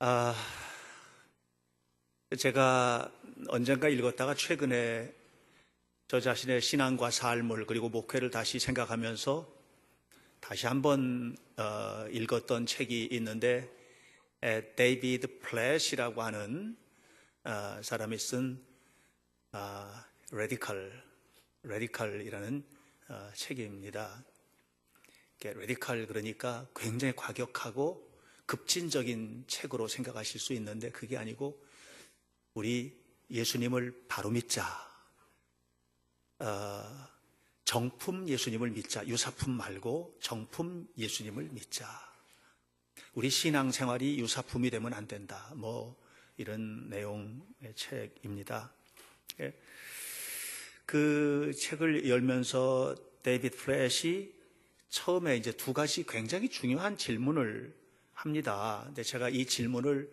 아, 제가 언젠가 읽었다가 최근에 저 자신의 신앙과 삶을 그리고 목회를 다시 생각하면서 다시 한번 읽었던 책이 있는데 데이비드 플랫이라고 하는 사람이 쓴 레디컬이라는 책입니다. 레디컬 그러니까 굉장히 과격하고 급진적인 책으로 생각하실 수 있는데 그게 아니고 우리 예수님을 바로 믿자. 정품 예수님을 믿자. 유사품 말고 정품 예수님을 믿자. 우리 신앙생활이 유사품이 되면 안 된다. 이런 내용의 책입니다. 그 책을 열면서 데이비드 플랫이 처음에 이제 두 가지 굉장히 중요한 질문을 합니다. 근데 제가 이 질문을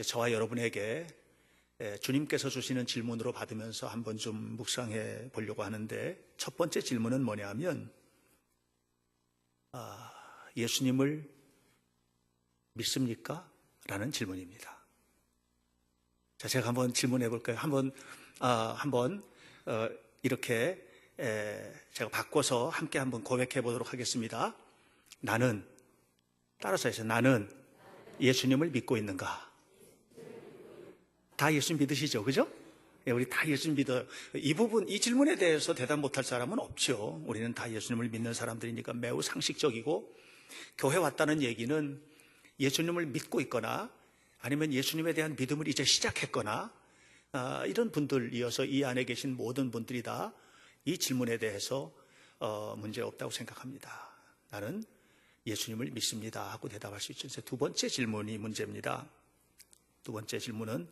저와 여러분에게 주님께서 주시는 질문으로 받으면서 한번 좀 묵상해 보려고 하는데 첫 번째 질문은 뭐냐면 예수님을 믿습니까? 라는 질문입니다. 자, 제가 한번 질문해 볼까요? 한번 이렇게 제가 바꿔서 함께 한번 고백해 보도록 하겠습니다. 따라서 해서 나는 예수님을 믿고 있는가? 다 예수님 믿으시죠? 그죠? 우리 다 예수님 믿어요. 이 질문에 대해서 대답 못할 사람은 없죠. 우리는 다 예수님을 믿는 사람들이니까 매우 상식적이고, 교회 왔다는 얘기는 예수님을 믿고 있거나 아니면 예수님에 대한 믿음을 이제 시작했거나 이런 분들이어서 이 안에 계신 모든 분들이 다 이 질문에 대해서 문제 없다고 생각합니다. 나는 예수님을 믿습니다 하고 대답할 수 있죠. 두 번째 질문이 문제입니다. 두 번째 질문은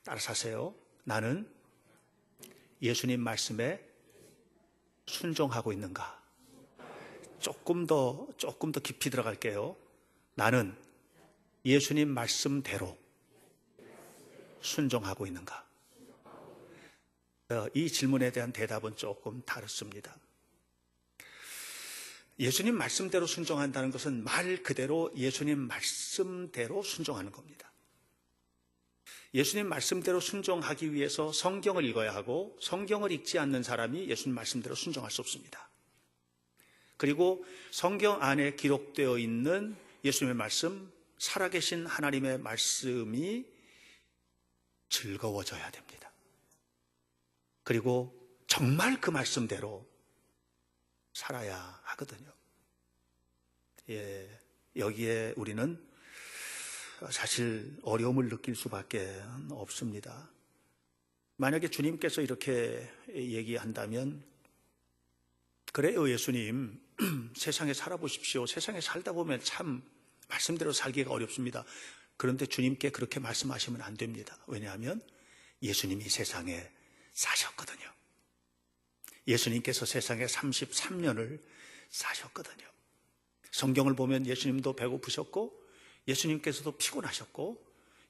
따라서 하세요. 나는 예수님 말씀에 순종하고 있는가? 조금 더 깊이 들어갈게요. 나는 예수님 말씀대로 순종하고 있는가? 이 질문에 대한 대답은 조금 다릅니다. 예수님 말씀대로 순종한다는 것은 말 그대로 예수님 말씀대로 순종하는 겁니다. 예수님 말씀대로 순종하기 위해서 성경을 읽어야 하고 성경을 읽지 않는 사람이 예수님 말씀대로 순종할 수 없습니다. 그리고 성경 안에 기록되어 있는 예수님의 말씀, 살아계신 하나님의 말씀이 즐거워져야 됩니다. 그리고 정말 그 말씀대로 살아야 하거든요. 여기에 우리는 사실 어려움을 느낄 수밖에 없습니다. 만약에 주님께서 이렇게 얘기한다면, 그래요 예수님, 세상에 살아보십시오. 세상에 살다 보면 참 말씀대로 살기가 어렵습니다. 그런데 주님께 그렇게 말씀하시면 안 됩니다. 왜냐하면 예수님이 세상에 사셨거든요. 예수님께서 세상에 33년을 사셨거든요. 성경을 보면 예수님도 배고프셨고 예수님께서도 피곤하셨고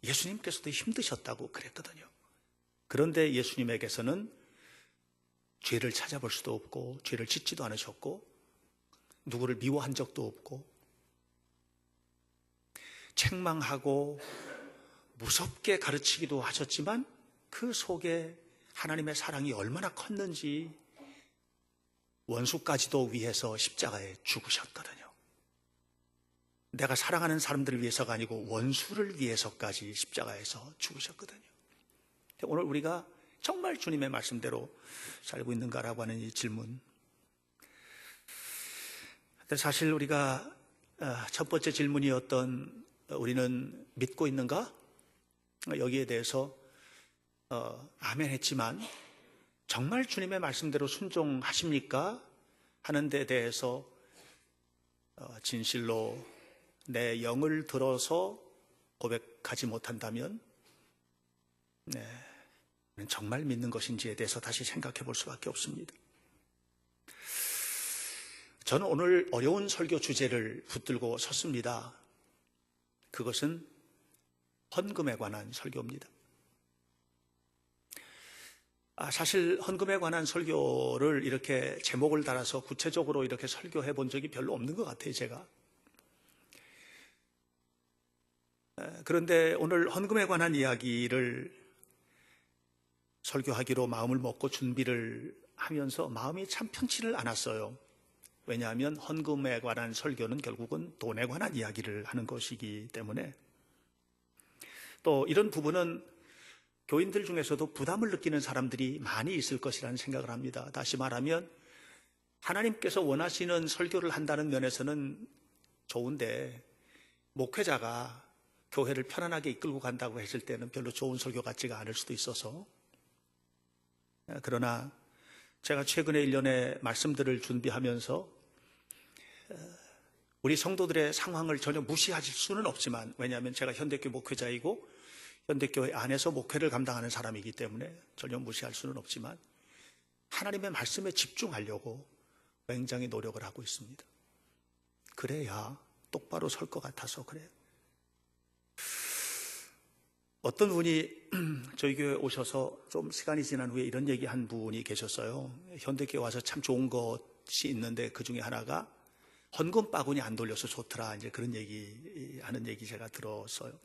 예수님께서도 힘드셨다고 그랬거든요. 그런데 예수님에게서는 죄를 찾아볼 수도 없고 죄를 짓지도 않으셨고 누구를 미워한 적도 없고 책망하고 무섭게 가르치기도 하셨지만 그 속에 하나님의 사랑이 얼마나 컸는지 원수까지도 위해서 십자가에 죽으셨거든요. 내가 사랑하는 사람들을 위해서가 아니고 원수를 위해서까지 십자가에서 죽으셨거든요. 오늘 우리가 정말 주님의 말씀대로 살고 있는가라고 하는 이 질문. 사실 우리가 첫 번째 질문이었던 우리는 믿고 있는가? 여기에 대해서 아멘 했지만 정말 주님의 말씀대로 순종하십니까? 하는 데 대해서 진실로 내 영을 들어서 고백하지 못한다면 정말 믿는 것인지에 대해서 다시 생각해 볼 수밖에 없습니다. 저는 오늘 어려운 설교 주제를 붙들고 섰습니다. 그것은 헌금에 관한 설교입니다. 사실 헌금에 관한 설교를 이렇게 제목을 달아서 구체적으로 이렇게 설교해 본 적이 별로 없는 것 같아요, 제가. 그런데 오늘 헌금에 관한 이야기를 설교하기로 마음을 먹고 준비를 하면서 마음이 참 편치를 않았어요. 왜냐하면 헌금에 관한 설교는 결국은 돈에 관한 이야기를 하는 것이기 때문에, 또 이런 부분은 교인들 중에서도 부담을 느끼는 사람들이 많이 있을 것이라는 생각을 합니다. 다시 말하면 하나님께서 원하시는 설교를 한다는 면에서는 좋은데, 목회자가 교회를 편안하게 이끌고 간다고 했을 때는 별로 좋은 설교 같지가 않을 수도 있어서, 그러나 제가 최근에 1년의 말씀들을 준비하면서 우리 성도들의 상황을 전혀 무시하실 수는 없지만, 왜냐하면 제가 현대교회 목회자이고 현대교회 안에서 목회를 감당하는 사람이기 때문에 전혀 무시할 수는 없지만, 하나님의 말씀에 집중하려고 굉장히 노력을 하고 있습니다. 그래야 똑바로 설 것 같아서 그래요. 어떤 분이 저희 교회에 오셔서 좀 시간이 지난 후에 이런 얘기 한 분이 계셨어요. 현대교회 와서 참 좋은 것이 있는데 그 중에 하나가 헌금 바구니 안 돌려서 좋더라, 이제 그런 하는 얘기 제가 들었어요.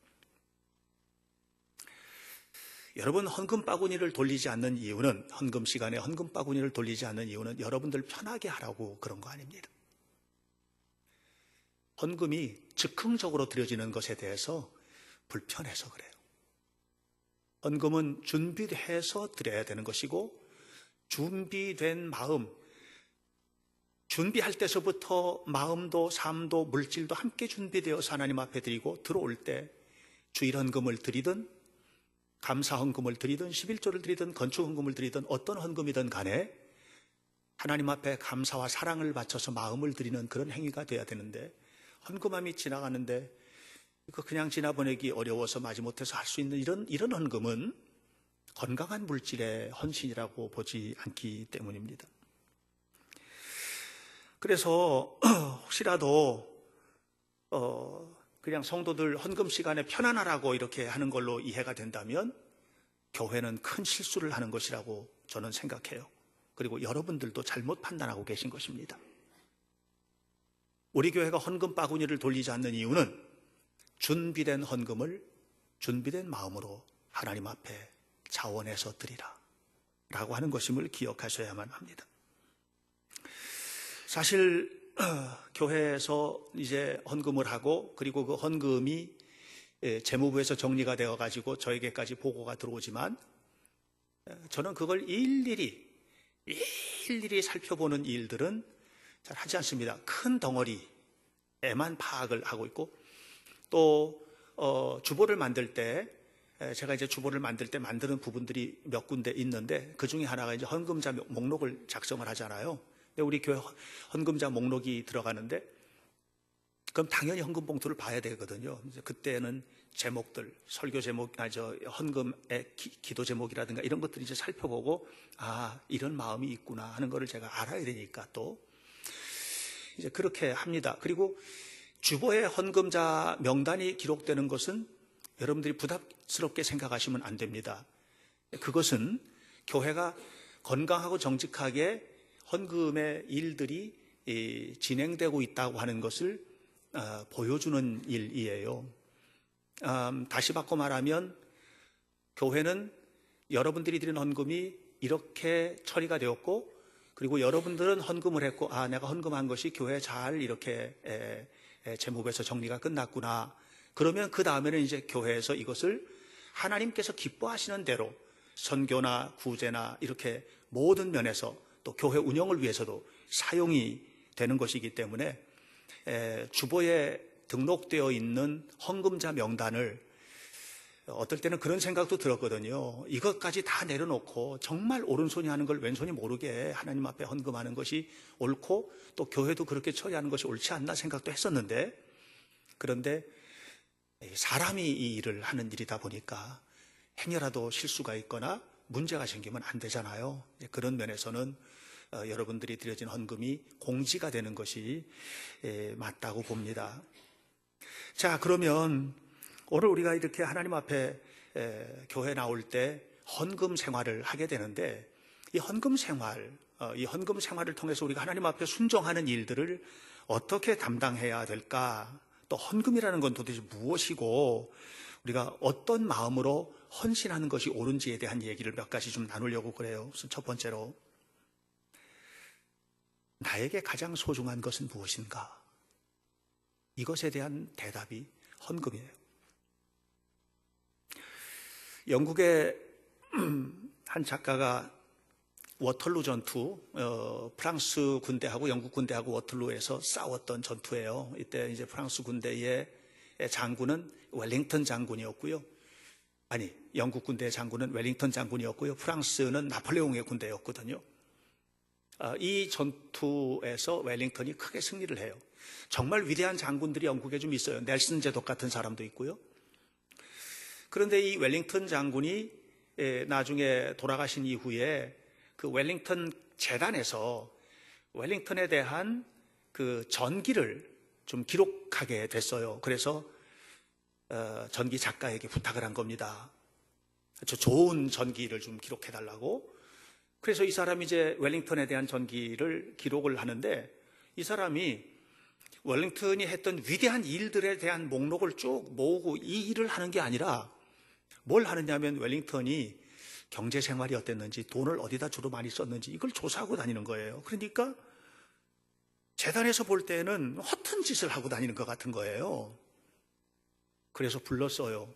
여러분, 헌금 바구니를 돌리지 않는 이유는, 헌금 시간에 헌금 바구니를 돌리지 않는 이유는 여러분들 편하게 하라고 그런 거 아닙니다. 헌금이 즉흥적으로 드려지는 것에 대해서 불편해서 그래요. 헌금은 준비해서 드려야 되는 것이고, 준비된 마음, 준비할 때서부터 마음도 삶도 물질도 함께 준비되어서 하나님 앞에 드리고, 들어올 때 주일 헌금을 드리든 감사 헌금을 드리든 11조를 드리든 건축 헌금을 드리든 어떤 헌금이든 간에 하나님 앞에 감사와 사랑을 바쳐서 마음을 드리는 그런 행위가 돼야 되는데, 헌금함이 지나가는데 그냥 지나보내기 어려워서 마지못해서 할 수 있는 이런 헌금은 건강한 물질의 헌신이라고 보지 않기 때문입니다. 그래서 혹시라도 그냥 성도들 헌금 시간에 편안하라고 이렇게 하는 걸로 이해가 된다면 교회는 큰 실수를 하는 것이라고 저는 생각해요. 그리고 여러분들도 잘못 판단하고 계신 것입니다. 우리 교회가 헌금 바구니를 돌리지 않는 이유는 준비된 헌금을 준비된 마음으로 하나님 앞에 자원해서 드리라 라고 하는 것임을 기억하셔야만 합니다. 사실 교회에서 이제 헌금을 하고, 그리고 그 헌금이 재무부에서 정리가 되어 가지고 저에게까지 보고가 들어오지만, 저는 그걸 일일이 살펴보는 일들은 잘 하지 않습니다. 큰 덩어리에만 파악을 하고 있고, 또 주보를 만들 때, 제가 이제 주보를 만들 때 만드는 부분들이 몇 군데 있는데, 그 중에 하나가 이제 헌금자 목록을 작성을 하잖아요. 우리 교회 헌금자 목록이 들어가는데, 그럼 당연히 헌금 봉투를 봐야 되거든요. 그때는 제목들, 설교 제목, 헌금의 기도 제목이라든가 이런 것들을 이제 살펴보고, 이런 마음이 있구나 하는 것을 제가 알아야 되니까 또 이제 그렇게 합니다. 그리고 주보에 헌금자 명단이 기록되는 것은 여러분들이 부담스럽게 생각하시면 안 됩니다. 그것은 교회가 건강하고 정직하게 헌금의 일들이 진행되고 있다고 하는 것을 보여주는 일이에요. 다시 바꿔 말하면 교회는 여러분들이 드린 헌금이 이렇게 처리가 되었고, 그리고 여러분들은 헌금을 했고, 내가 헌금한 것이 교회에 잘 이렇게 재무부에서 정리가 끝났구나. 그러면 그 다음에는 이제 교회에서 이것을 하나님께서 기뻐하시는 대로 선교나 구제나 이렇게 모든 면에서, 또 교회 운영을 위해서도 사용이 되는 것이기 때문에 주보에 등록되어 있는 헌금자 명단을, 어떨 때는 그런 생각도 들었거든요. 이것까지 다 내려놓고 정말 오른손이 하는 걸 왼손이 모르게 하나님 앞에 헌금하는 것이 옳고, 또 교회도 그렇게 처리하는 것이 옳지 않나 생각도 했었는데, 그런데 사람이 이 일을 하는 일이다 보니까 행여라도 실수가 있거나 문제가 생기면 안 되잖아요. 그런 면에서는 여러분들이 드려진 헌금이 공지가 되는 것이 맞다고 봅니다. 자, 그러면 오늘 우리가 이렇게 하나님 앞에 교회 나올 때 헌금 생활을 하게 되는데, 이 헌금 생활을 통해서 우리가 하나님 앞에 순종하는 일들을 어떻게 담당해야 될까? 또 헌금이라는 건 도대체 무엇이고 우리가 어떤 마음으로 헌신하는 것이 옳은지에 대한 얘기를 몇 가지 좀 나누려고 그래요. 우선 첫 번째로, 나에게 가장 소중한 것은 무엇인가? 이것에 대한 대답이 헌금이에요. 영국의 한 작가가 워털루 전투, 프랑스 군대하고 영국 군대하고 워털루에서 싸웠던 전투예요. 이때 이제 프랑스 군대의 장군은 웰링턴 장군이었고요. 아니, 영국 군대의 장군은 웰링턴 장군이었고요. 프랑스는 나폴레옹의 군대였거든요. 이 전투에서 웰링턴이 크게 승리를 해요. 정말 위대한 장군들이 영국에 좀 있어요. 넬슨 제독 같은 사람도 있고요. 그런데 이 웰링턴 장군이 나중에 돌아가신 이후에 그 웰링턴 재단에서 웰링턴에 대한 그 전기를 좀 기록하게 됐어요. 그래서 전기 작가에게 부탁을 한 겁니다. 저 좋은 전기를 좀 기록해 달라고. 그래서 이 사람이 이제 웰링턴에 대한 전기를 기록을 하는데, 이 사람이 웰링턴이 했던 위대한 일들에 대한 목록을 쭉 모으고 이 일을 하는 게 아니라 뭘 하느냐면 웰링턴이 경제 생활이 어땠는지, 돈을 어디다 주로 많이 썼는지 이걸 조사하고 다니는 거예요. 그러니까 재단에서 볼 때는 허튼 짓을 하고 다니는 것 같은 거예요. 그래서 불렀어요.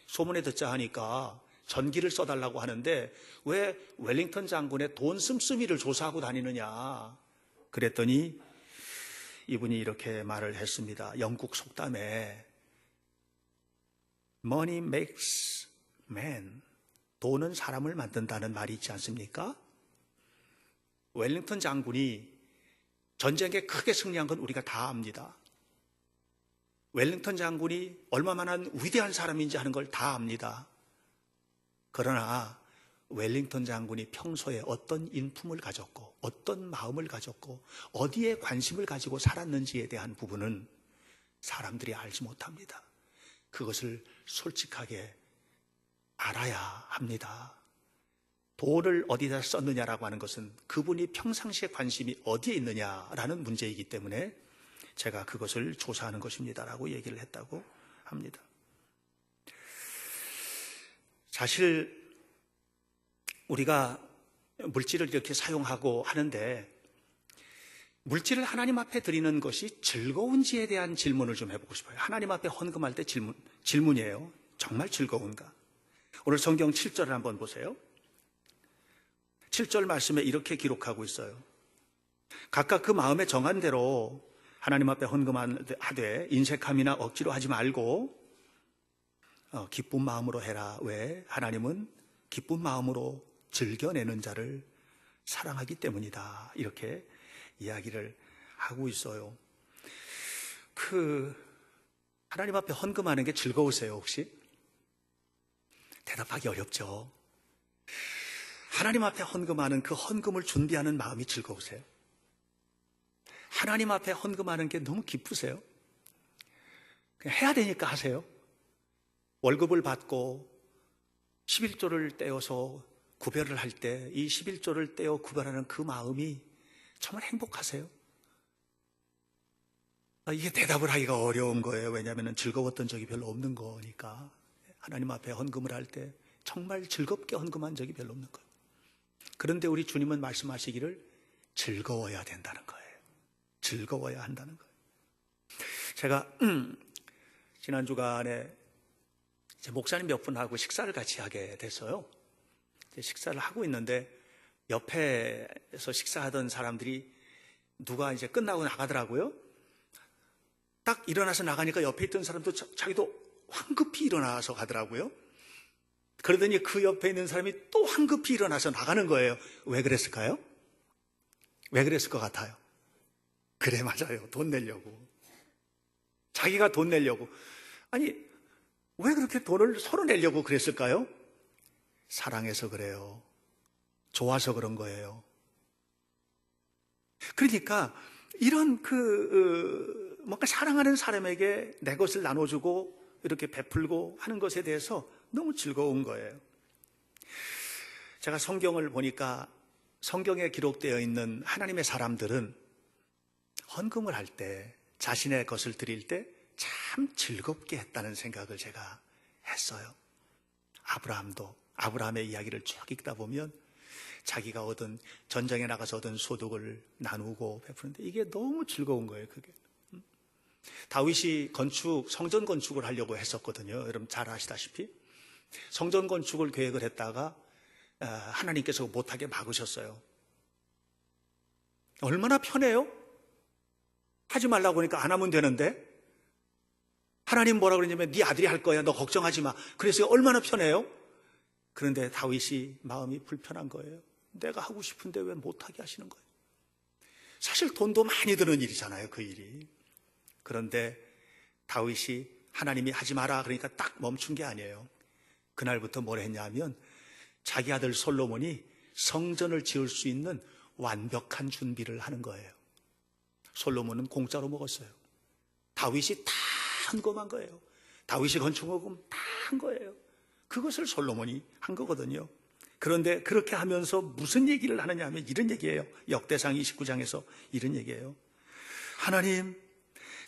소문에 듣자 하니까 전기를 써달라고 하는데 왜 웰링턴 장군의 돈 씀씀이를 조사하고 다니느냐. 그랬더니 이분이 이렇게 말을 했습니다. 영국 속담에 Money makes man, 돈은 사람을 만든다는 말이 있지 않습니까? 웰링턴 장군이 전쟁에 크게 승리한 건 우리가 다 압니다. 웰링턴 장군이 얼마만한 위대한 사람인지 하는 걸 다 압니다. 그러나 웰링턴 장군이 평소에 어떤 인품을 가졌고 어떤 마음을 가졌고 어디에 관심을 가지고 살았는지에 대한 부분은 사람들이 알지 못합니다. 그것을 솔직하게 알아야 합니다. 돈을 어디다 썼느냐라고 하는 것은 그분이 평상시에 관심이 어디에 있느냐라는 문제이기 때문에 제가 그것을 조사하는 것입니다라고 얘기를 했다고 합니다. 사실 우리가 물질을 이렇게 사용하고 하는데 물질을 하나님 앞에 드리는 것이 즐거운지에 대한 질문을 좀 해보고 싶어요. 하나님 앞에 헌금할 때 질문이에요. 정말 즐거운가? 오늘 성경 7절을 한번 보세요. 7절 말씀에 이렇게 기록하고 있어요. 각각 그 마음에 정한 대로 하나님 앞에 헌금하되 인색함이나 억지로 하지 말고 기쁜 마음으로 해라. 왜? 하나님은 기쁜 마음으로 즐겨내는 자를 사랑하기 때문이다. 이렇게 이야기를 하고 있어요. 하나님 앞에 헌금하는 게 즐거우세요, 혹시? 대답하기 어렵죠. 하나님 앞에 헌금하는 그 헌금을 준비하는 마음이 즐거우세요? 하나님 앞에 헌금하는 게 너무 기쁘세요? 그냥 해야 되니까 하세요? 월급을 받고 11조를 떼어서 구별을 할 때 이 11조를 떼어 구별하는 그 마음이 정말 행복하세요? 이게 대답을 하기가 어려운 거예요. 왜냐하면 즐거웠던 적이 별로 없는 거니까. 하나님 앞에 헌금을 할 때 정말 즐겁게 헌금한 적이 별로 없는 거예요. 그런데 우리 주님은 말씀하시기를 즐거워야 된다는 거예요. 즐거워야 한다는 거예요. 제가 지난 주간에 목사님 몇 분하고 식사를 같이 하게 됐어요. 식사를 하고 있는데 옆에서 식사하던 사람들이 누가 이제 끝나고 나가더라고요. 딱 일어나서 나가니까 옆에 있던 사람도 자기도 황급히 일어나서 가더라고요. 그러더니 그 옆에 있는 사람이 또 황급히 일어나서 나가는 거예요. 왜 그랬을까요? 왜 그랬을 것 같아요? 그래, 맞아요. 돈 내려고. 자기가 돈 내려고. 아니, 왜 그렇게 돈을 서로 내려고 그랬을까요? 사랑해서 그래요. 좋아서 그런 거예요. 그러니까 이런 뭔가 사랑하는 사람에게 내 것을 나눠주고 이렇게 베풀고 하는 것에 대해서 너무 즐거운 거예요. 제가 성경을 보니까 성경에 기록되어 있는 하나님의 사람들은 헌금을 할 때, 자신의 것을 드릴 때 참 즐겁게 했다는 생각을 제가 했어요. 아브라함의 이야기를 쭉 읽다 보면 자기가 전쟁에 나가서 얻은 소득을 나누고 베푸는데 이게 너무 즐거운 거예요, 그게. 다윗이 성전 건축을 하려고 했었거든요. 여러분 잘 아시다시피. 성전 건축을 계획을 했다가 하나님께서 못하게 막으셨어요. 얼마나 편해요? 하지 말라고 하니까 안 하면 되는데, 하나님 뭐라 그러냐면 네 아들이 할 거야, 너 걱정하지 마. 그래서 얼마나 편해요? 그런데 다윗이 마음이 불편한 거예요. 내가 하고 싶은데 왜 못하게 하시는 거예요? 사실 돈도 많이 드는 일이잖아요, 그 일이. 그런데 다윗이 하나님이 하지 마라 그러니까 딱 멈춘 게 아니에요. 그날부터 뭘 했냐면 자기 아들 솔로몬이 성전을 지을 수 있는 완벽한 준비를 하는 거예요. 솔로몬은 공짜로 먹었어요. 다윗이 다 헌금한 거예요. 다윗이 건축허금 다 한 거예요. 그것을 솔로몬이 한 거거든요. 그런데 그렇게 하면서 무슨 얘기를 하느냐 하면 이런 얘기예요. 역대상 29장에서 이런 얘기예요. 하나님,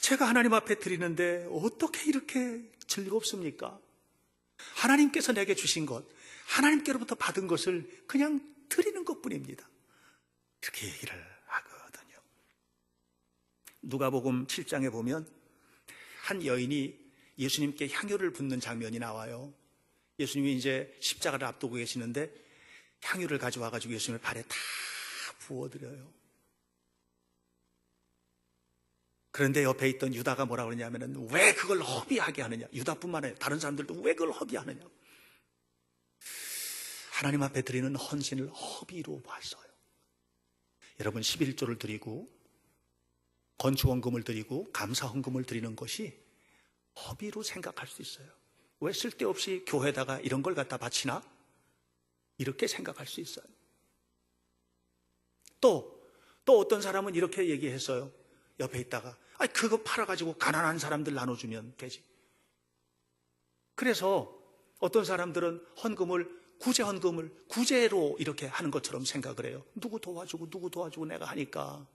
제가 하나님 앞에 드리는데 어떻게 이렇게 즐겁습니까? 하나님께서 내게 주신 것, 하나님께로부터 받은 것을 그냥 드리는 것뿐입니다. 이렇게 얘기를 하거든요. 누가복음 7장에 보면 한 여인이 예수님께 향유를 붓는 장면이 나와요. 예수님이 이제 십자가를 앞두고 계시는데 향유를 가져와가지고 예수님의 발에 다 부어드려요. 그런데 옆에 있던 유다가 뭐라 그러냐면은 왜 그걸 허비하게 하느냐. 유다뿐만 아니라 다른 사람들도 왜 그걸 허비하느냐. 하나님 앞에 드리는 헌신을 허비로 봤어요. 여러분 11조를 드리고 건축헌금을 드리고 감사헌금을 드리는 것이 허비로 생각할 수 있어요. 왜 쓸데없이 교회에다가 이런 걸 갖다 바치나? 이렇게 생각할 수 있어요. 또 어떤 사람은 이렇게 얘기했어요. 옆에 있다가 그거 팔아가지고 가난한 사람들 나눠주면 되지. 그래서 어떤 사람들은 구제헌금을 구제로 이렇게 하는 것처럼 생각을 해요. 누구 도와주고 내가 하니까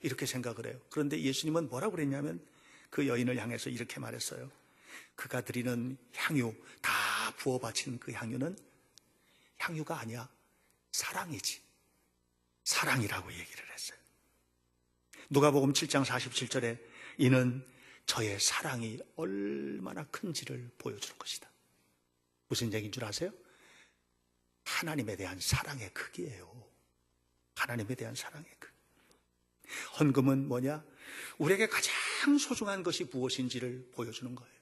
이렇게 생각을 해요. 그런데 예수님은 뭐라고 그랬냐면 그 여인을 향해서 이렇게 말했어요. 그가 드리는 향유, 다 부어 바친 그 향유는 향유가 아니야, 사랑이지. 사랑이라고 얘기를 했어요. 누가복음 7장 47절에 이는 저의 사랑이 얼마나 큰지를 보여주는 것이다. 무슨 얘기인 줄 아세요? 하나님에 대한 사랑의 크기예요. 하나님에 대한 사랑의 크기. 헌금은 뭐냐? 우리에게 가장 소중한 것이 무엇인지를 보여주는 거예요.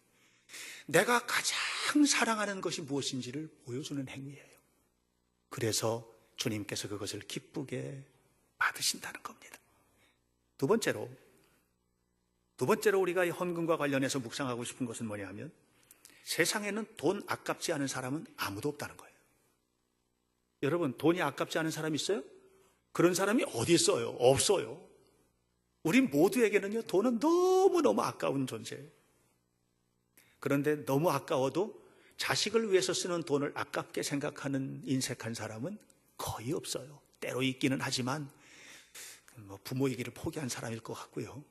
내가 가장 사랑하는 것이 무엇인지를 보여주는 행위예요. 그래서 주님께서 그것을 기쁘게 받으신다는 겁니다. 두 번째로 우리가 이 헌금과 관련해서 묵상하고 싶은 것은 뭐냐 하면 세상에는 돈 아깝지 않은 사람은 아무도 없다는 거예요. 여러분, 돈이 아깝지 않은 사람 있어요? 그런 사람이 어디 있어요? 없어요. 우리 모두에게는요, 돈은 너무너무 아까운 존재예요. 그런데 너무 아까워도 자식을 위해서 쓰는 돈을 아깝게 생각하는 인색한 사람은 거의 없어요. 때로 있기는 하지만 부모이기를 포기한 사람일 것 같고요.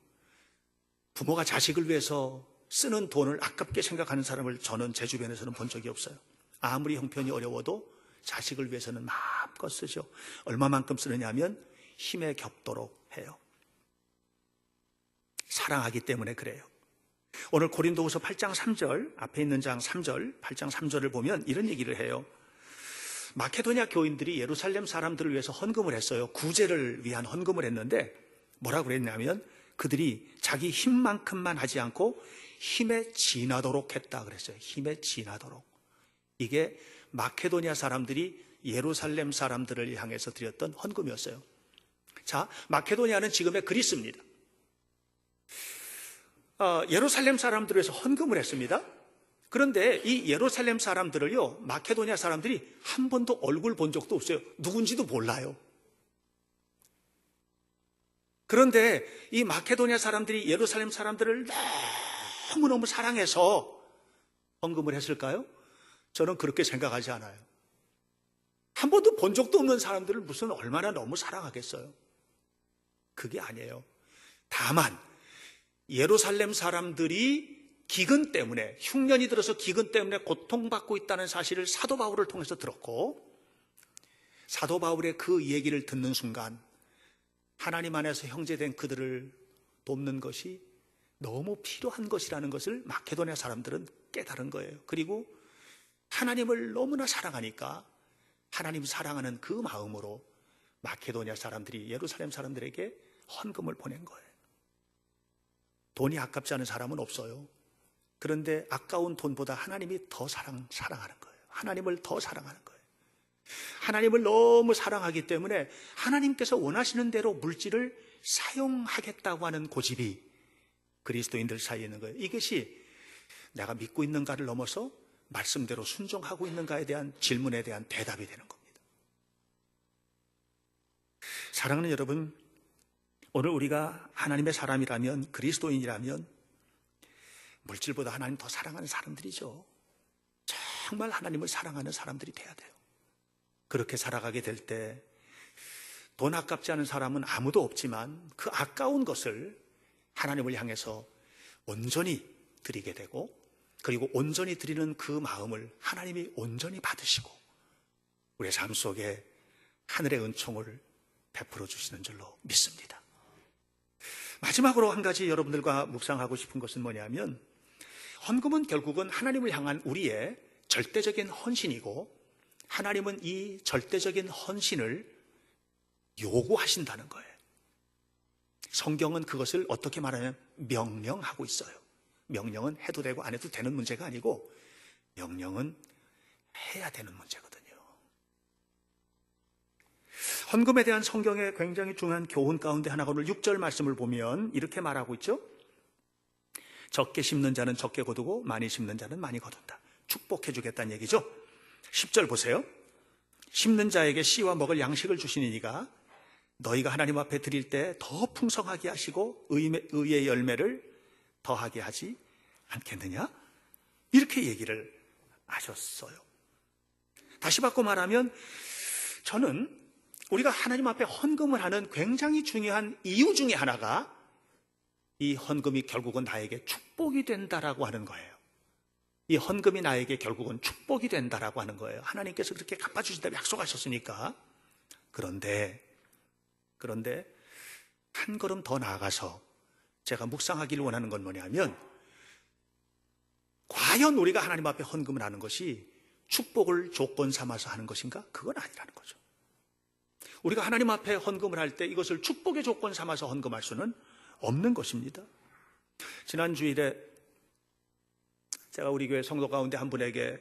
부모가 자식을 위해서 쓰는 돈을 아깝게 생각하는 사람을 저는 제 주변에서는 본 적이 없어요. 아무리 형편이 어려워도 자식을 위해서는 마음껏 쓰죠. 얼마만큼 쓰느냐 하면 힘에 겹도록 해요. 사랑하기 때문에 그래요. 오늘 고린도후서 8장 3절, 앞에 있는 장 3절, 8장 3절을 보면 이런 얘기를 해요. 마케도냐 교인들이 예루살렘 사람들을 위해서 헌금을 했어요. 구제를 위한 헌금을 했는데 뭐라고 그랬냐면 그들이 자기 힘만큼만 하지 않고 힘에 지나도록 했다 그랬어요. 힘에 지나도록. 이게 마케도냐 사람들이 예루살렘 사람들을 향해서 드렸던 헌금이었어요. 자, 마케도냐는 지금의 그리스입니다. 예루살렘 사람들을 위해서 헌금을 했습니다. 그런데 이 예루살렘 사람들을요, 마케도냐 사람들이 한 번도 얼굴 본 적도 없어요. 누군지도 몰라요. 그런데 이 마케도냐 사람들이 예루살렘 사람들을 너무너무 사랑해서 헌금을 했을까요? 저는 그렇게 생각하지 않아요. 한 번도 본 적도 없는 사람들을 무슨 얼마나 너무 사랑하겠어요? 그게 아니에요. 다만 예루살렘 사람들이 기근 때문에, 흉년이 들어서 기근 때문에 고통받고 있다는 사실을 사도 바울을 통해서 들었고, 사도 바울의 그 얘기를 듣는 순간 하나님 안에서 형제된 그들을 돕는 것이 너무 필요한 것이라는 것을 마케도냐 사람들은 깨달은 거예요. 그리고 하나님을 너무나 사랑하니까 하나님 사랑하는 그 마음으로 마케도냐 사람들이 예루살렘 사람들에게 헌금을 보낸 거예요. 돈이 아깝지 않은 사람은 없어요. 그런데 아까운 돈보다 하나님이 더 사랑하는 거예요. 하나님을 더 사랑하는 거예요. 하나님을 너무 사랑하기 때문에 하나님께서 원하시는 대로 물질을 사용하겠다고 하는 고집이 그리스도인들 사이에 있는 거예요. 이것이 내가 믿고 있는가를 넘어서 말씀대로 순종하고 있는가에 대한 질문에 대한 대답이 되는 겁니다. 사랑하는 여러분, 오늘 우리가 하나님의 사람이라면, 그리스도인이라면 물질보다 하나님 더 사랑하는 사람들이죠. 정말 하나님을 사랑하는 사람들이 돼야 돼요. 그렇게 살아가게 될 때 돈 아깝지 않은 사람은 아무도 없지만 그 아까운 것을 하나님을 향해서 온전히 드리게 되고, 그리고 온전히 드리는 그 마음을 하나님이 온전히 받으시고 우리의 삶 속에 하늘의 은총을 베풀어 주시는 줄로 믿습니다. 마지막으로 한 가지 여러분들과 묵상하고 싶은 것은 뭐냐면, 헌금은 결국은 하나님을 향한 우리의 절대적인 헌신이고, 하나님은 이 절대적인 헌신을 요구하신다는 거예요. 성경은 그것을 어떻게 말하냐면 명령하고 있어요. 명령은 해도 되고 안 해도 되는 문제가 아니고 명령은 해야 되는 문제거든요. 헌금에 대한 성경의 굉장히 중요한 교훈 가운데 하나가 오늘 6절 말씀을 보면 이렇게 말하고 있죠. 적게 심는 자는 적게 거두고 많이 심는 자는 많이 거둔다. 축복해 주겠다는 얘기죠. 10절 보세요. 심는 자에게 씨와 먹을 양식을 주시니 이가 너희가 하나님 앞에 드릴 때 더 풍성하게 하시고 의의 열매를 더하게 하지 않겠느냐? 이렇게 얘기를 하셨어요. 다시 바꿔 말하면 저는 우리가 하나님 앞에 헌금을 하는 굉장히 중요한 이유 중에 하나가 이 헌금이 결국은 나에게 축복이 된다라고 하는 거예요. 이 헌금이 나에게 결국은 축복이 된다라고 하는 거예요. 하나님께서 그렇게 갚아주신다고 약속하셨으니까. 그런데 한 걸음 더 나아가서 제가 묵상하기를 원하는 건 뭐냐면, 과연 우리가 하나님 앞에 헌금을 하는 것이 축복을 조건 삼아서 하는 것인가? 그건 아니라는 거죠. 우리가 하나님 앞에 헌금을 할 때 이것을 축복의 조건 삼아서 헌금할 수는 없는 것입니다. 지난 주일에 제가 우리 교회 성도 가운데 한 분에게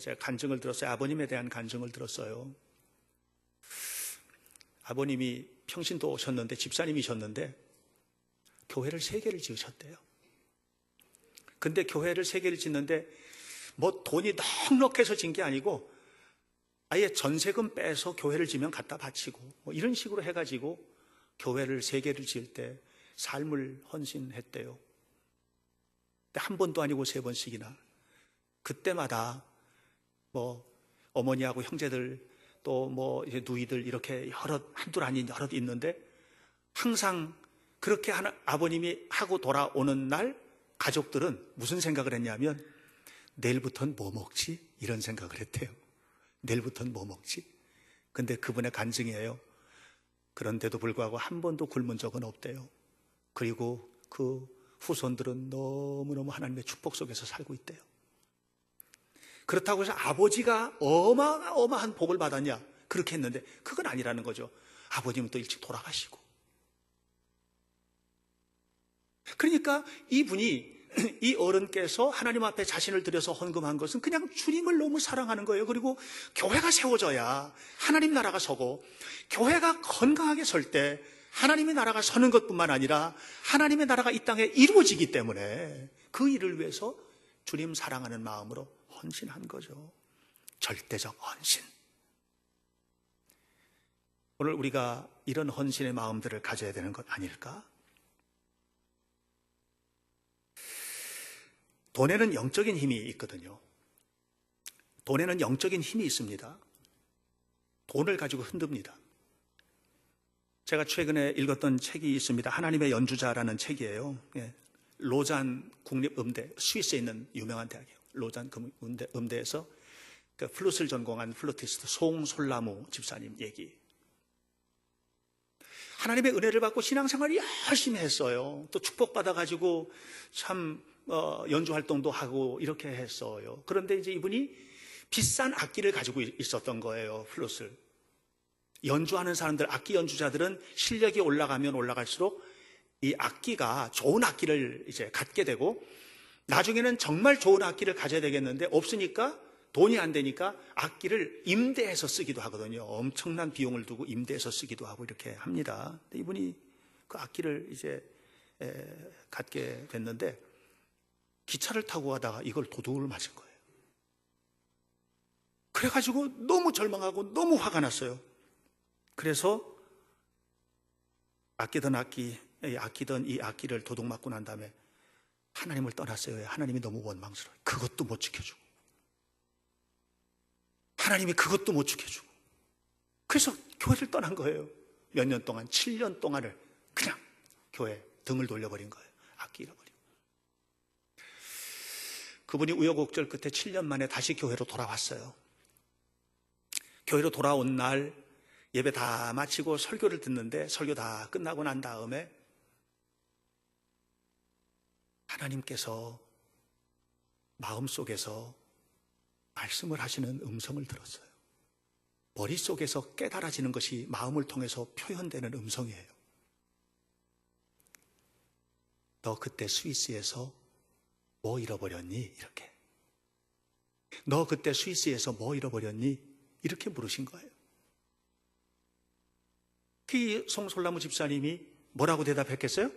제가 간증을 들었어요. 아버님에 대한 간증을 들었어요. 아버님이 평신도 오셨는데, 집사님이셨는데 교회를 3개를 지으셨대요. 근데 교회를 3개를 짓는데 뭐 돈이 넉넉해서 진 게 아니고 아예 전세금 빼서 교회를 지면 갖다 바치고 뭐 이런 식으로 해가지고 교회를 3개를 지을 때 삶을 헌신했대요. 한 번도 아니고 3번씩이나. 그때마다 뭐 어머니하고 형제들 또 뭐 이제 누이들 이렇게 한둘 아닌 여럿 있는데, 항상 그렇게 아버님이 하고 돌아오는 날 가족들은 무슨 생각을 했냐면 내일부터는 뭐 먹지? 이런 생각을 했대요. 내일부터는 뭐 먹지? 근데 그분의 간증이에요. 그런데도 불구하고 한 번도 굶은 적은 없대요. 그리고 그 후손들은 너무너무 하나님의 축복 속에서 살고 있대요. 그렇다고 해서 아버지가 어마어마한 복을 받았냐? 그렇게 했는데 그건 아니라는 거죠. 아버님은 또 일찍 돌아가시고. 그러니까 이분이, 이 어른께서 하나님 앞에 자신을 들여서 헌금한 것은 그냥 주님을 너무 사랑하는 거예요. 그리고 교회가 세워져야 하나님 나라가 서고, 교회가 건강하게 설 때 하나님의 나라가 서는 것뿐만 아니라 하나님의 나라가 이 땅에 이루어지기 때문에 그 일을 위해서 주님 사랑하는 마음으로 헌신한 거죠. 절대적 헌신. 오늘 우리가 이런 헌신의 마음들을 가져야 되는 것 아닐까? 돈에는 영적인 힘이 있거든요. 돈에는 영적인 힘이 있습니다. 돈을 가지고 흔듭니다. 제가 최근에 읽었던 책이 있습니다. 하나님의 연주자라는 책이에요. 로잔 국립음대, 스위스에 있는 유명한 대학이에요. 로잔 음대에서 그 플룻을 전공한 플루티스트 송솔나무 집사님 얘기. 하나님의 은혜를 받고 신앙생활을 열심히 했어요. 또 축복받아가지고 참 연주 활동도 하고 이렇게 했어요. 그런데 이제 이분이 비싼 악기를 가지고 있었던 거예요. 플룻을. 연주하는 사람들, 악기 연주자들은 실력이 올라가면 올라갈수록 이 악기가 좋은 악기를 이제 갖게 되고, 나중에는 정말 좋은 악기를 가져야 되겠는데 없으니까, 돈이 안 되니까 악기를 임대해서 쓰기도 하거든요. 엄청난 비용을 두고 임대해서 쓰기도 하고 이렇게 합니다. 근데 이분이 그 악기를 이제 갖게 됐는데 기차를 타고 가다가 이걸 도둑을 맞은 거예요. 그래가지고 너무 절망하고 너무 화가 났어요. 그래서 아끼던 이 악기를 도둑 맞고 난 다음에 하나님을 떠났어요. 하나님이 너무 원망스러워요. 그것도 못 지켜주고, 하나님이 그것도 못 지켜주고, 그래서 교회를 떠난 거예요. 몇 년 동안, 7년 동안을 그냥 교회 등을 돌려버린 거예요. 악기 잃어버리고. 그분이 우여곡절 끝에 7년 만에 다시 교회로 돌아왔어요. 교회로 돌아온 날 예배 다 마치고 설교를 듣는데, 설교 다 끝나고 난 다음에 하나님께서 마음속에서 말씀을 하시는 음성을 들었어요. 머릿속에서 깨달아지는 것이 마음을 통해서 표현되는 음성이에요. 너 그때 스위스에서 뭐 잃어버렸니? 이렇게. 너 그때 스위스에서 뭐 잃어버렸니? 이렇게 물으신 거예요. 그 송솔나무 집사님이 뭐라고 대답했겠어요?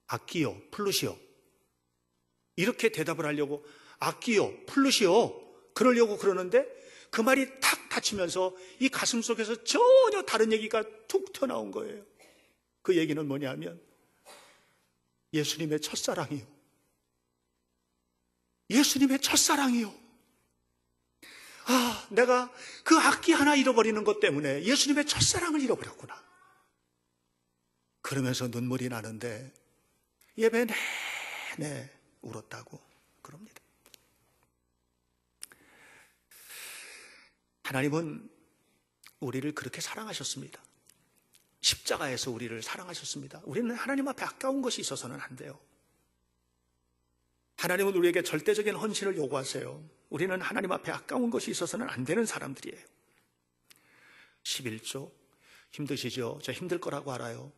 악기요, 플룻이요. 이렇게 대답을 하려고, 악기요, 플룻이요, 그러려고 그러는데 그 말이 탁 닫히면서 이 가슴 속에서 전혀 다른 얘기가 툭 튀어나온 거예요. 그 얘기는 뭐냐면 예수님의 첫사랑이요. 예수님의 첫사랑이요. 아, 내가 그 악기 하나 잃어버리는 것 때문에 예수님의 첫사랑을 잃어버렸구나. 그러면서 눈물이 나는데 예배 내내 울었다고 그럽니다. 하나님은 우리를 그렇게 사랑하셨습니다. 십자가에서 우리를 사랑하셨습니다. 우리는 하나님 앞에 아까운 것이 있어서는 안 돼요. 하나님은 우리에게 절대적인 헌신을 요구하세요. 우리는 하나님 앞에 아까운 것이 있어서는 안 되는 사람들이에요. 11조 힘드시죠? 저 힘들 거라고 알아요.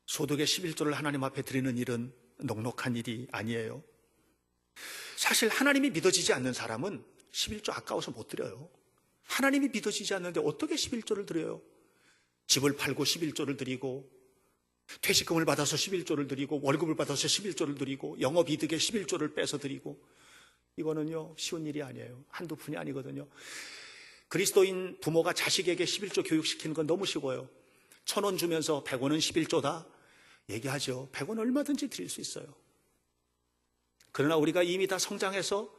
소득의 11조를 하나님 앞에 드리는 일은 녹록한 일이 아니에요. 사실 하나님이 믿어지지 않는 사람은 11조 아까워서 못 드려요. 하나님이 믿어지지 않는데 어떻게 11조를 드려요? 집을 팔고 11조를 드리고, 퇴직금을 받아서 11조를 드리고, 월급을 받아서 11조를 드리고, 영업이득에 11조를 빼서 드리고, 이거는요 쉬운 일이 아니에요. 한두 푼이 아니거든요. 그리스도인 부모가 자식에게 11조 교육시키는 건 너무 쉬워요. 1,000원 주면서 100원은 11조다 얘기하죠. 100원 얼마든지 드릴 수 있어요. 그러나 우리가 이미 다 성장해서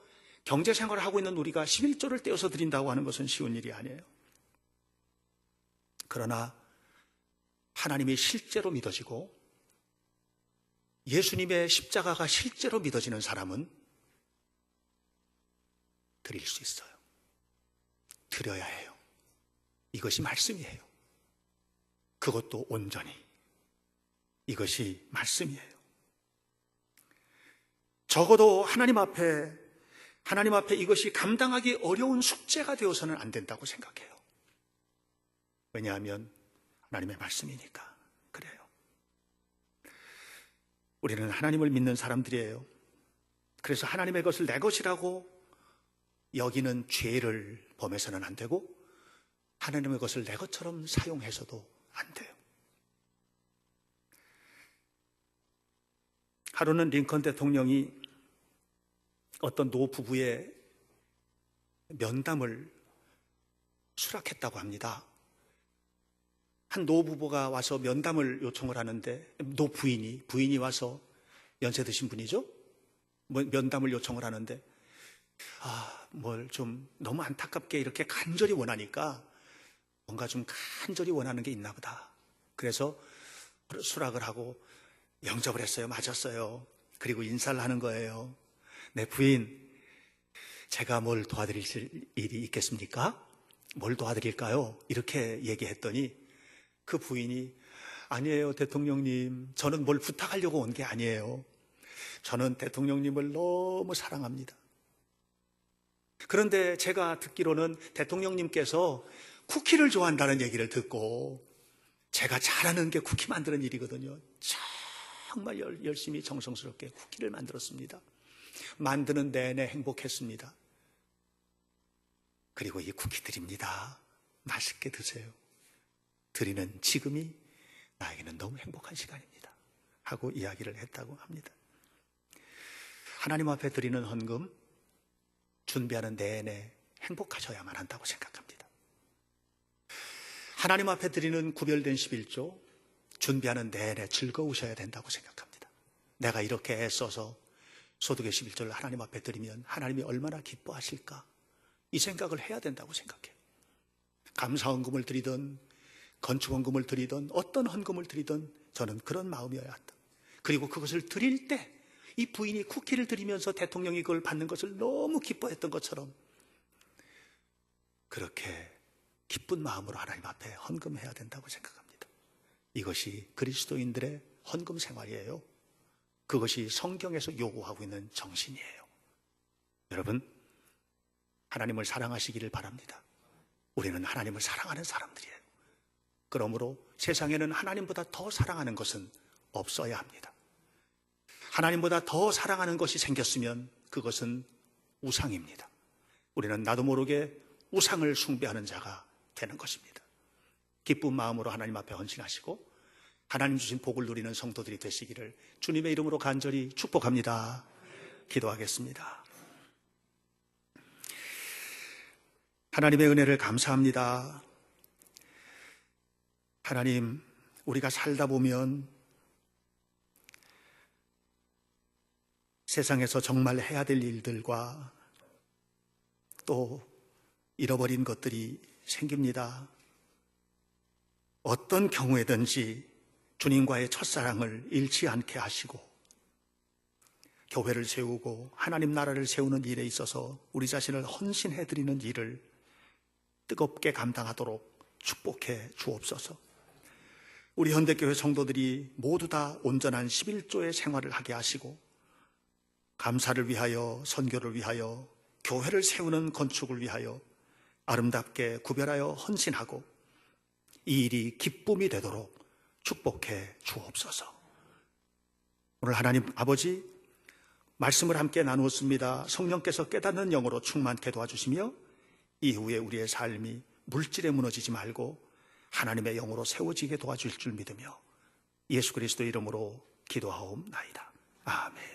경제생활을 하고 있는 우리가 11조를 떼어서 드린다고 하는 것은 쉬운 일이 아니에요. 그러나 하나님이 실제로 믿어지고 예수님의 십자가가 실제로 믿어지는 사람은 드릴 수 있어요. 드려야 해요. 이것이 말씀이에요. 그것도 온전히. 이것이 말씀이에요. 적어도 하나님 앞에 이것이 감당하기 어려운 숙제가 되어서는 안 된다고 생각해요. 왜냐하면 하나님의 말씀이니까 그래요. 우리는 하나님을 믿는 사람들이에요. 그래서 하나님의 것을 내 것이라고 여기는 죄를 범해서는 안 되고, 하나님의 것을 내 것처럼 사용해서도 안 돼요. 하루는 링컨 대통령이 어떤 노부부의 면담을 수락했다고 합니다. 한 노부부가 와서 면담을 요청을 하는데, 부인이 와서, 연세 드신 분이죠? 면담을 요청을 하는데, 뭘 좀 너무 안타깝게 이렇게 간절히 원하니까 뭔가 좀 간절히 원하는 게 있나 보다. 그래서 수락을 하고 영접을 했어요. 맞았어요. 그리고 인사를 하는 거예요. 네, 부인, 제가 뭘 도와드릴 일이 있겠습니까? 뭘 도와드릴까요? 이렇게 얘기했더니 그 부인이 아니에요, 대통령님. 저는 뭘 부탁하려고 온 게 아니에요. 저는 대통령님을 너무 사랑합니다. 그런데 제가 듣기로는 대통령님께서 쿠키를 좋아한다는 얘기를 듣고 제가 잘하는 게 쿠키 만드는 일이거든요. 정말 열심히 정성스럽게 쿠키를 만들었습니다. 만드는 내내 행복했습니다. 그리고 이 쿠키 드립니다. 맛있게 드세요. 드리는 지금이 나에게는 너무 행복한 시간입니다. 하고 이야기를 했다고 합니다. 하나님 앞에 드리는 헌금 준비하는 내내 행복하셔야만 한다고 생각합니다. 하나님 앞에 드리는 구별된 11조 준비하는 내내 즐거우셔야 된다고 생각합니다. 내가 이렇게 애써서 소득의 11조를 하나님 앞에 드리면 하나님이 얼마나 기뻐하실까? 이 생각을 해야 된다고 생각해요. 감사헌금을 드리든 건축헌금을 드리든 어떤 헌금을 드리든 저는 그런 마음이어야 한다. 그리고 그것을 드릴 때 이 부인이 쿠키를 드리면서 대통령이 그걸 받는 것을 너무 기뻐했던 것처럼 그렇게 기쁜 마음으로 하나님 앞에 헌금해야 된다고 생각합니다. 이것이 그리스도인들의 헌금 생활이에요. 그것이 성경에서 요구하고 있는 정신이에요. 여러분, 하나님을 사랑하시기를 바랍니다. 우리는 하나님을 사랑하는 사람들이에요. 그러므로 세상에는 하나님보다 더 사랑하는 것은 없어야 합니다. 하나님보다 더 사랑하는 것이 생겼으면 그것은 우상입니다. 우리는 나도 모르게 우상을 숭배하는 자가 되는 것입니다. 기쁜 마음으로 하나님 앞에 헌신하시고 하나님 주신 복을 누리는 성도들이 되시기를 주님의 이름으로 간절히 축복합니다. 기도하겠습니다. 하나님의 은혜를 감사합니다. 하나님, 우리가 살다 보면 세상에서 정말 해야 될 일들과 또 잃어버린 것들이 생깁니다. 어떤 경우에든지 주님과의 첫사랑을 잃지 않게 하시고 교회를 세우고 하나님 나라를 세우는 일에 있어서 우리 자신을 헌신해드리는 일을 뜨겁게 감당하도록 축복해 주옵소서. 우리 현대교회 성도들이 모두 다 온전한 11조의 생활을 하게 하시고 감사를 위하여, 선교를 위하여, 교회를 세우는 건축을 위하여 아름답게 구별하여 헌신하고 이 일이 기쁨이 되도록 축복해 주옵소서. 오늘 하나님 아버지 말씀을 함께 나누었습니다. 성령께서 깨닫는 영으로 충만케 도와주시며 이후에 우리의 삶이 물질에 무너지지 말고 하나님의 영으로 세워지게 도와줄 줄 믿으며 예수 그리스도 이름으로 기도하옵나이다. 아멘.